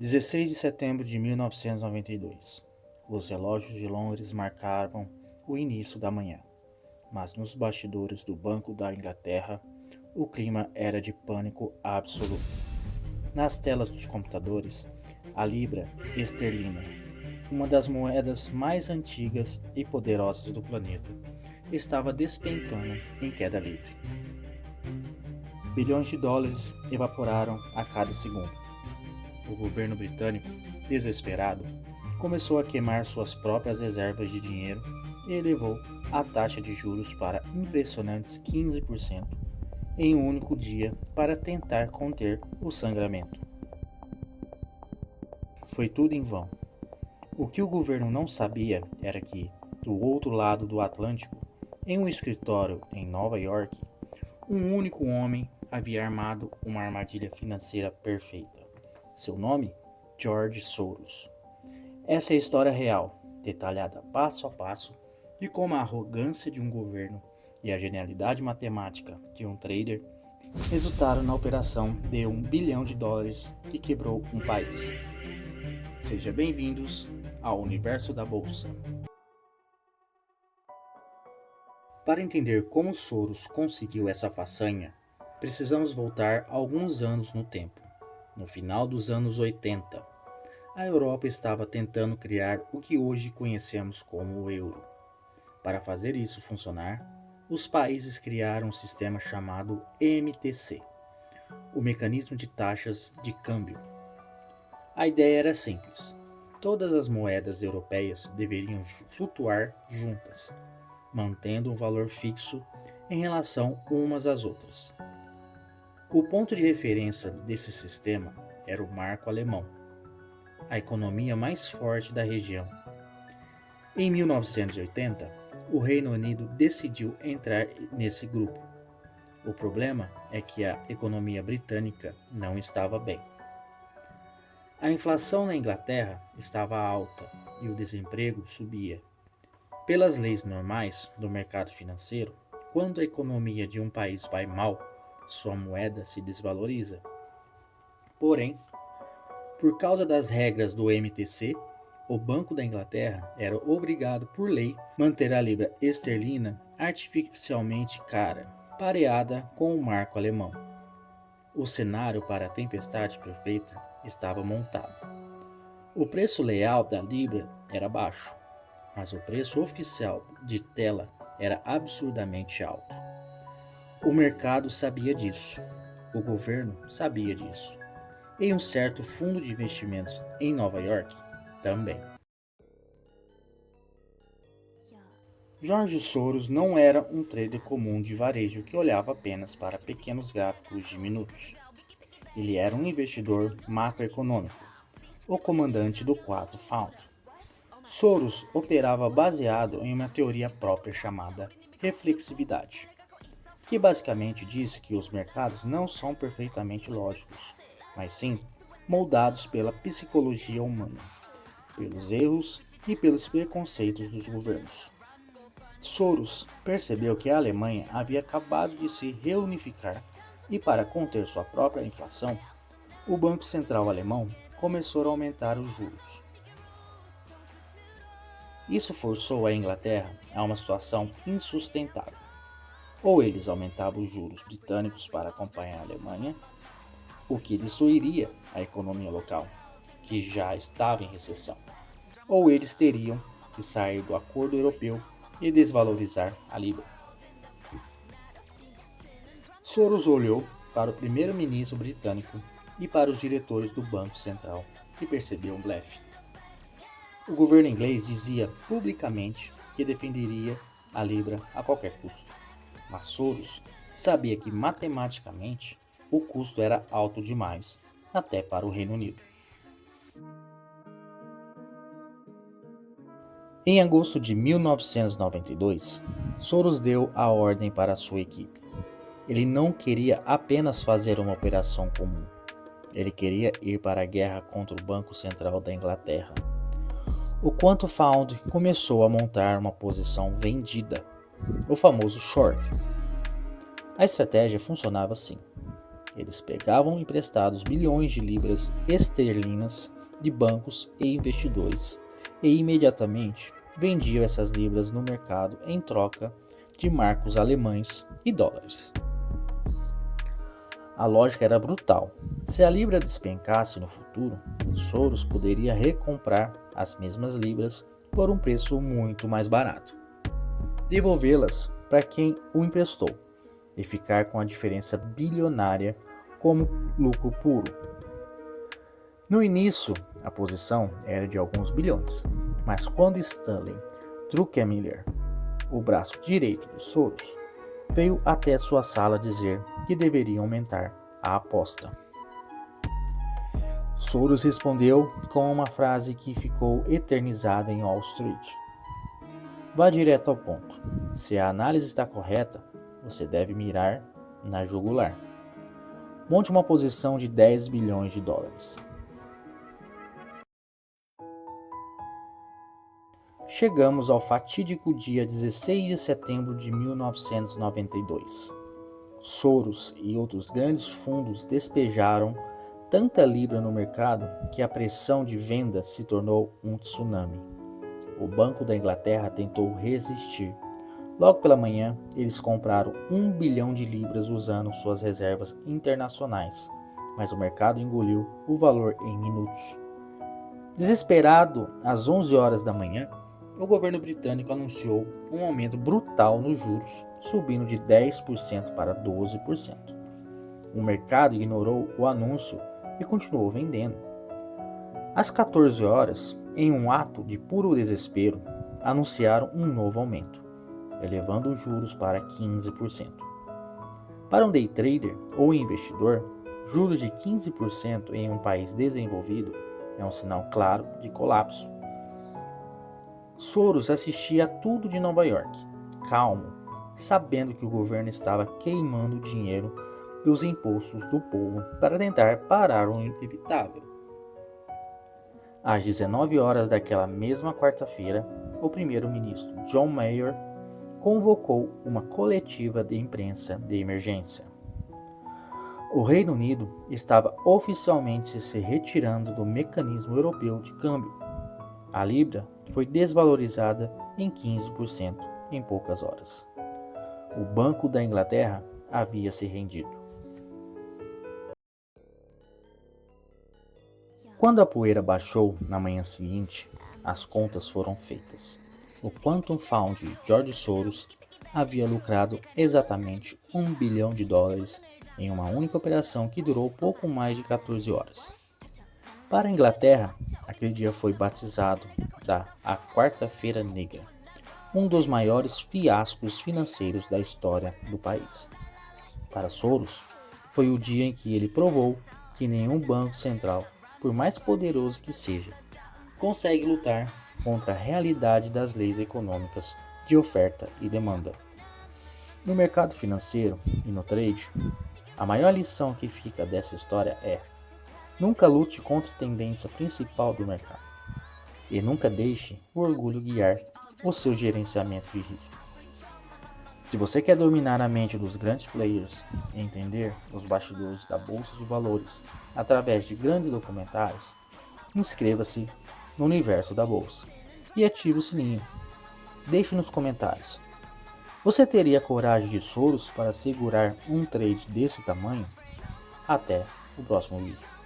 16 de setembro de 1992. Os relógios de Londres marcavam o início da manhã, mas nos bastidores do Banco da Inglaterra, o clima era de pânico absoluto. Nas telas dos computadores, a libra esterlina, uma das moedas mais antigas e poderosas do planeta, estava despencando em queda livre. Bilhões de dólares evaporaram a cada segundo. O governo britânico, desesperado, começou a queimar suas próprias reservas de dinheiro e elevou a taxa de juros para impressionantes 15% em um único dia para tentar conter o sangramento. Foi tudo em vão. O que o governo não sabia era que, do outro lado do Atlântico, em um escritório em Nova York, um único homem havia armado uma armadilha financeira perfeita. Seu nome? George Soros. Essa é a história real, detalhada passo a passo, de como a arrogância de um governo e a genialidade matemática de um trader resultaram na operação de US$ 1 bilhão que quebrou um país. Sejam bem-vindos ao universo da Bolsa. Para entender como Soros conseguiu essa façanha, precisamos voltar alguns anos no tempo. No final dos anos 80, a Europa estava tentando criar o que hoje conhecemos como o euro. Para fazer isso funcionar, os países criaram um sistema chamado MTC, o Mecanismo de Taxas de Câmbio. A ideia era simples: todas as moedas europeias deveriam flutuar juntas, mantendo um valor fixo em relação umas às outras. O ponto de referência desse sistema era o marco alemão, a economia mais forte da região. Em 1980, o Reino Unido decidiu entrar nesse grupo. O problema é que a economia britânica não estava bem. A inflação na Inglaterra estava alta e o desemprego subia. Pelas leis normais do mercado financeiro, quando a economia de um país vai mal, sua moeda se desvaloriza. Porém, por causa das regras do MTC, o Banco da Inglaterra era obrigado por lei manter a libra esterlina artificialmente cara, pareada com o marco alemão. O cenário para a tempestade perfeita estava montado. O preço real da libra era baixo, mas o preço oficial de tela era absurdamente alto. O mercado sabia disso, o governo sabia disso, e um certo fundo de investimentos em Nova York também. George Soros não era um trader comum de varejo que olhava apenas para pequenos gráficos de minutos. Ele era um investidor macroeconômico, o comandante do quarto Fund. Soros operava baseado em uma teoria própria chamada reflexividade, que basicamente diz que os mercados não são perfeitamente lógicos, mas sim moldados pela psicologia humana, pelos erros e pelos preconceitos dos governos. Soros percebeu que a Alemanha havia acabado de se reunificar e, para conter sua própria inflação, o Banco Central alemão começou a aumentar os juros. Isso forçou a Inglaterra a uma situação insustentável. Ou eles aumentavam os juros britânicos para acompanhar a Alemanha, o que destruiria a economia local, que já estava em recessão, ou eles teriam que sair do acordo europeu e desvalorizar a libra. Soros olhou para o primeiro-ministro britânico e para os diretores do Banco Central e percebeu um blefe. O governo inglês dizia publicamente que defenderia a libra a qualquer custo, mas Soros sabia que matematicamente o custo era alto demais, até para o Reino Unido. Em agosto de 1992, Soros deu a ordem para sua equipe. Ele não queria apenas fazer uma operação comum. Ele queria ir para a guerra contra o Banco Central da Inglaterra. O Quantum Fund começou a montar uma posição vendida, o famoso short. A estratégia funcionava assim. Eles pegavam emprestados bilhões de libras esterlinas de bancos e investidores e imediatamente vendiam essas libras no mercado em troca de marcos alemães e dólares. A lógica era brutal. Se a libra despencasse no futuro, Soros poderia recomprar as mesmas libras por um preço muito mais barato, devolvê-las para quem o emprestou e ficar com a diferença bilionária como lucro puro. No início, a posição era de alguns bilhões, mas quando Stanley Druckenmiller, o braço direito de Soros, veio até sua sala dizer que deveriam aumentar a aposta, Soros respondeu com uma frase que ficou eternizada em Wall Street: vá direto ao ponto. Se a análise está correta, você deve mirar na jugular. Monte uma posição de 10 bilhões de dólares. Chegamos ao fatídico dia 16 de setembro de 1992. Soros e outros grandes fundos despejaram tanta libra no mercado que a pressão de venda se tornou um tsunami. O Banco da Inglaterra tentou resistir. Logo pela manhã, eles compraram 1 bilhão de libras usando suas reservas internacionais, mas o mercado engoliu o valor em minutos. Desesperado, às 11 horas da manhã, o governo britânico anunciou um aumento brutal nos juros, subindo de 10% para 12%. O mercado ignorou o anúncio e continuou vendendo. Às 14 horas, em um ato de puro desespero, anunciaram um novo aumento, elevando os juros para 15%. Para um day trader ou investidor, juros de 15% em um país desenvolvido é um sinal claro de colapso. Soros assistia a tudo de Nova York, calmo, sabendo que o governo estava queimando dinheiro dos impostos do povo para tentar parar o inevitável. Às 19 horas daquela mesma quarta-feira, o primeiro-ministro John Major convocou uma coletiva de imprensa de emergência. O Reino Unido estava oficialmente se retirando do mecanismo europeu de câmbio. A libra foi desvalorizada em 15% em poucas horas. O Banco da Inglaterra havia se rendido. Quando a poeira baixou na manhã seguinte, as contas foram feitas. O Quantum Fund de George Soros havia lucrado exatamente 1 bilhão de dólares em uma única operação que durou pouco mais de 14 horas. Para a Inglaterra, aquele dia foi batizado a Quarta-feira Negra, um dos maiores fiascos financeiros da história do país. Para Soros, foi o dia em que ele provou que nenhum banco central, por mais poderoso que seja, consegue lutar contra a realidade das leis econômicas de oferta e demanda. No mercado financeiro e no trade, a maior lição que fica dessa história é: nunca lute contra a tendência principal do mercado e nunca deixe o orgulho guiar o seu gerenciamento de risco. Se você quer dominar a mente dos grandes players e entender os bastidores da bolsa de valores através de grandes documentários, inscreva-se no universo da bolsa e ative o sininho. Deixe nos comentários: você teria coragem de Soros para segurar um trade desse tamanho? Até o próximo vídeo.